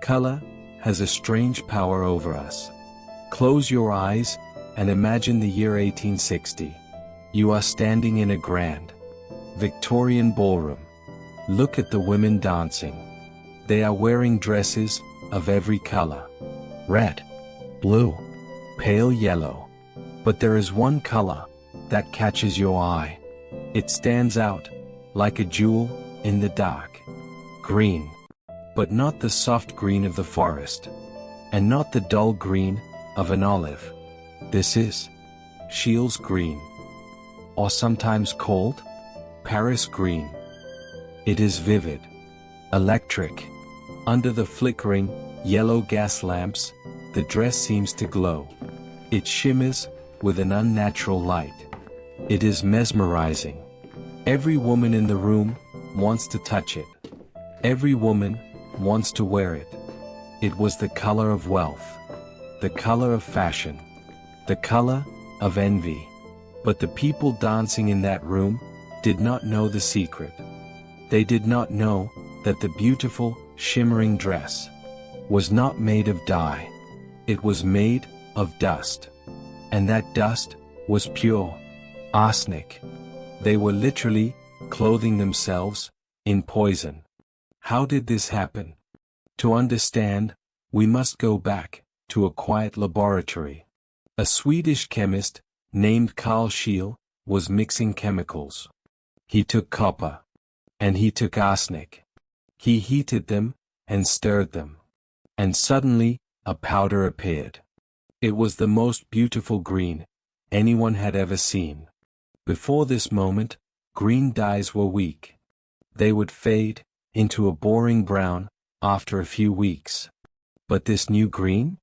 Color has a strange power over us. Close your eyes and imagine the year 1860. You are standing in a grand Victorian ballroom. Look at the women dancing. They are wearing dresses of every color. Red, blue, pale yellow. But there is one color that catches your eye. It stands out like a jewel in the dark. Green. But not the soft green of the forest. And not the dull green of an olive. This is Scheele's green. Or sometimes called Paris green. It is vivid, electric. Under the flickering, yellow gas lamps, the dress seems to glow. It shimmers with an unnatural light. It is mesmerizing. Every woman in the room wants to touch it. Every woman wants to wear it. It was the color of wealth, the color of fashion, the color of envy. But the people dancing in that room did not know the secret. They did not know that the beautiful, shimmering dress was not made of dye. It was made of dust. And that dust was pure arsenic. They were literally clothing themselves in poison. How did this happen? To understand, we must go back to a quiet laboratory. A Swedish chemist named Carl Scheele was mixing chemicals. He took copper. And he took arsenic. He heated them and stirred them. And suddenly, a powder appeared. It was the most beautiful green anyone had ever seen. Before this moment, green dyes were weak. They would fade into a boring brown after a few weeks. But this new green?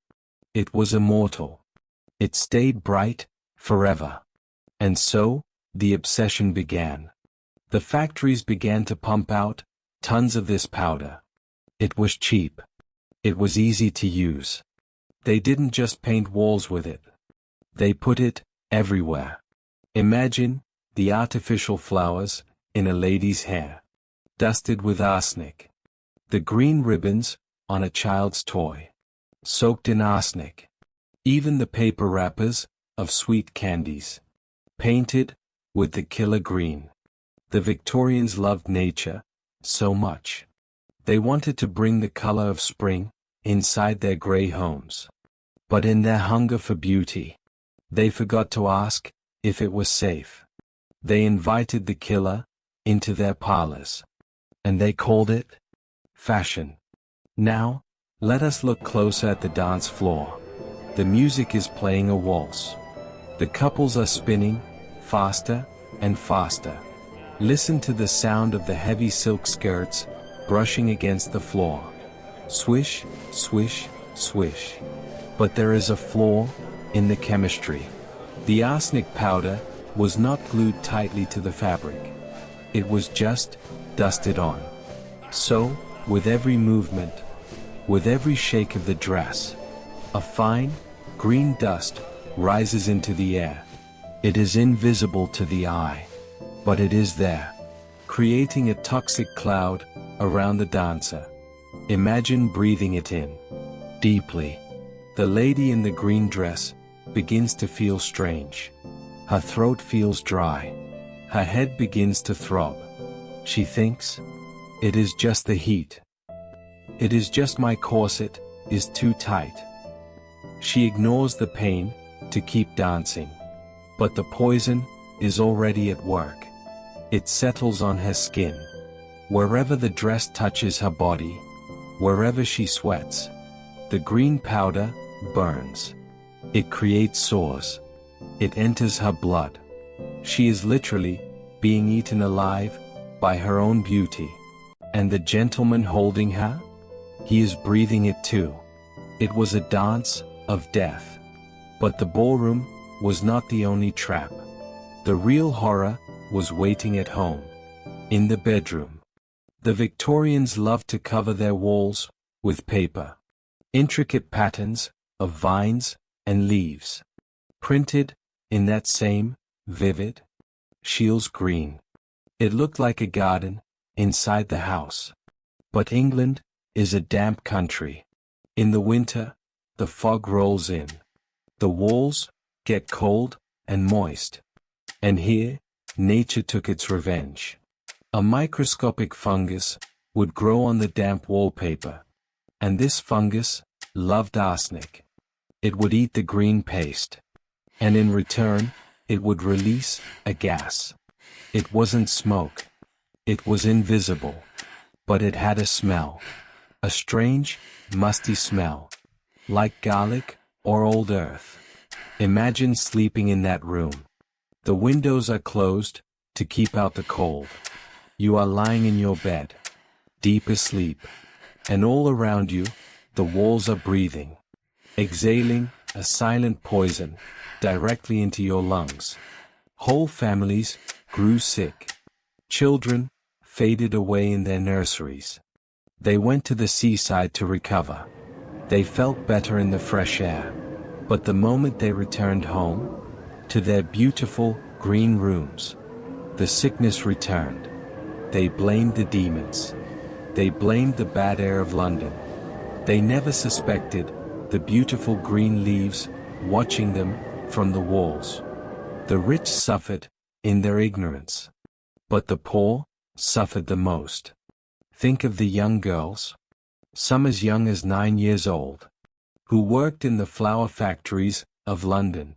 It was immortal. It stayed bright forever. And so, the obsession began. The factories began to pump out tons of this powder. It was cheap. It was easy to use. They didn't just paint walls with it. They put it everywhere. Imagine the artificial flowers in a lady's hair, dusted with arsenic. The green ribbons on a child's toy, soaked in arsenic. Even the paper wrappers of sweet candies, painted with the killer green. The Victorians loved nature so much. They wanted to bring the color of spring inside their grey homes. But in their hunger for beauty, they forgot to ask if it was safe. They invited the killer into their parlors. And they called it fashion. Now, let us look closer at the dance floor. The music is playing a waltz. The couples are spinning faster and faster. Listen to the sound of the heavy silk skirts brushing against the floor. Swish, swish, swish. But there is a flaw in the chemistry. The arsenic powder was not glued tightly to the fabric. It was just dusted on. So, with every movement, with every shake of the dress, a fine, green dust rises into the air. It is invisible to the eye. But it is there, creating a toxic cloud around the dancer. Imagine breathing it in deeply. The lady in the green dress begins to feel strange. Her throat feels dry. Her head begins to throb. She thinks, it is just the heat. It is just my corset is too tight. She ignores the pain to keep dancing. But the poison is already at work. It settles on her skin. Wherever the dress touches her body, wherever she sweats, the green powder burns. It creates sores. It enters her blood. She is literally being eaten alive by her own beauty. And the gentleman holding her? He is breathing it too. It was a dance of death. But the ballroom was not the only trap. The real horror was waiting at home. In the bedroom. The Victorians loved to cover their walls with paper. Intricate patterns of vines and leaves. Printed in that same vivid Scheele's green. It looked like a garden inside the house. But England is a damp country. In the winter, the fog rolls in. The walls get cold and moist. And here, nature took its revenge. A microscopic fungus would grow on the damp wallpaper. And this fungus loved arsenic. It would eat the green paste. And in return, it would release a gas. It wasn't smoke. It was invisible. But it had a smell. A strange, musty smell. Like garlic or old earth. Imagine sleeping in that room. The windows are closed to keep out the cold. You are lying in your bed, deep asleep. And all around you, the walls are breathing. Exhaling a silent poison directly into your lungs. Whole families grew sick. Children faded away in their nurseries. They went to the seaside to recover. They felt better in the fresh air. But the moment they returned home, to their beautiful green rooms, the sickness returned. They blamed the demons. They blamed the bad air of London. They never suspected the beautiful green leaves watching them from the walls. The rich suffered in their ignorance. But the poor suffered the most. Think of the young girls, some as young as 9 years old, who worked in the flower factories of London.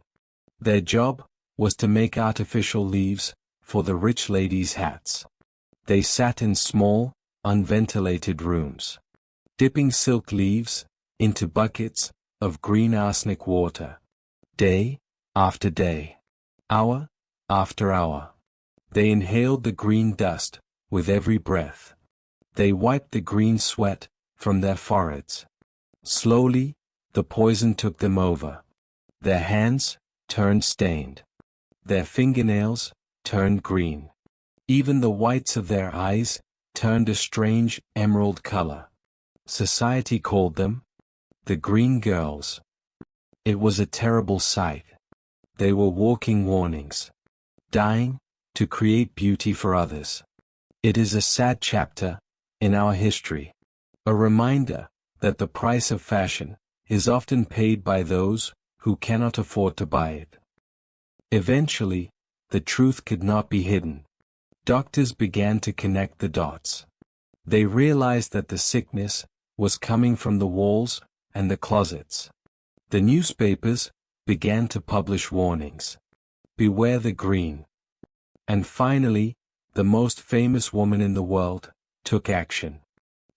Their job was to make artificial leaves for the rich ladies' hats. They sat in small, unventilated rooms, dipping silk leaves into buckets of green arsenic water. Day after day, hour after hour. They inhaled the green dust with every breath. They wiped the green sweat from their foreheads. Slowly, the poison took them over. Their hands turned stained. Their fingernails turned green. Even the whites of their eyes turned a strange emerald color. Society called them the Green Girls. It was a terrible sight. They were walking warnings, dying to create beauty for others. It is a sad chapter in our history, a reminder that the price of fashion is often paid by those who cannot afford to buy it. Eventually, the truth could not be hidden. Doctors began to connect the dots. They realized that the sickness was coming from the walls and the closets. The newspapers began to publish warnings. Beware the green. And finally, the most famous woman in the world took action.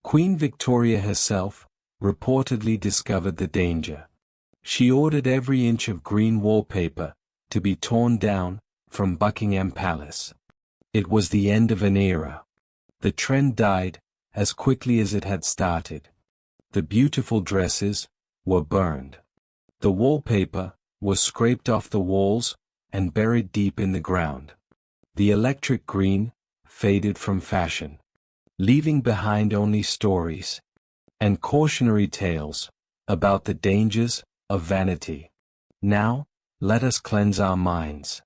Queen Victoria herself reportedly discovered the danger. She ordered every inch of green wallpaper to be torn down from Buckingham Palace. It was the end of an era. The trend died as quickly as it had started. The beautiful dresses were burned. The wallpaper was scraped off the walls and buried deep in the ground. The electric green faded from fashion, leaving behind only stories and cautionary tales about the dangers of vanity. Now, let us cleanse our minds.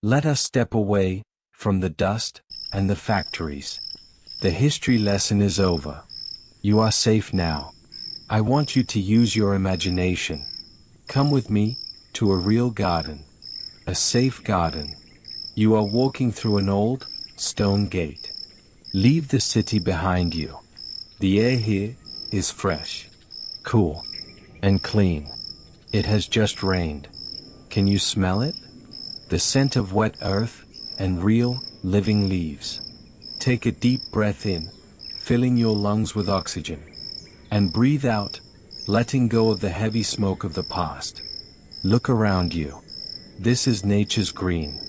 Let us step away from the dust and the factories. The history lesson is over. You are safe now. I want you to use your imagination. Come with me to a real garden. A safe garden. You are walking through an old, stone gate. Leave the city behind you. The air here is fresh, cool, and clean. It has just rained. Can you smell it? The scent of wet earth and real, living leaves. Take a deep breath in, filling your lungs with oxygen. And breathe out, letting go of the heavy smoke of the past. Look around you. This is nature's green.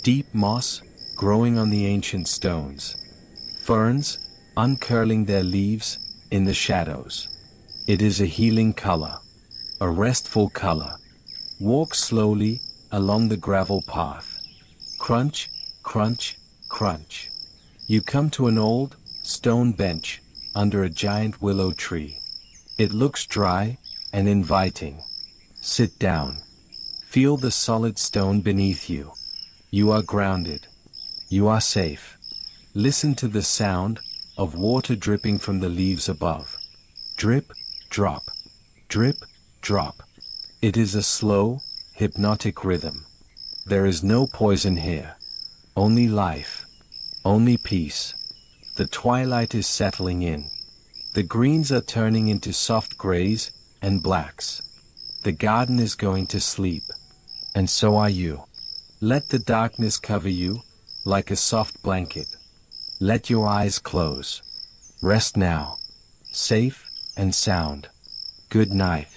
Deep moss growing on the ancient stones. Ferns uncurling their leaves in the shadows. It is a healing color. A restful color. Walk slowly along the gravel path. Crunch, crunch, crunch. You come to an old, stone bench under a giant willow tree. It looks dry and inviting. Sit down. Feel the solid stone beneath you. You are grounded. You are safe. Listen to the sound of water dripping from the leaves above. Drip, drop. Drip, drop. It is a slow, hypnotic rhythm. There is no poison here. Only life. Only peace. The twilight is settling in. The greens are turning into soft grays and blacks. The garden is going to sleep. And so are you. Let the darkness cover you, like a soft blanket. Let your eyes close. Rest now. Safe and sound. Good night.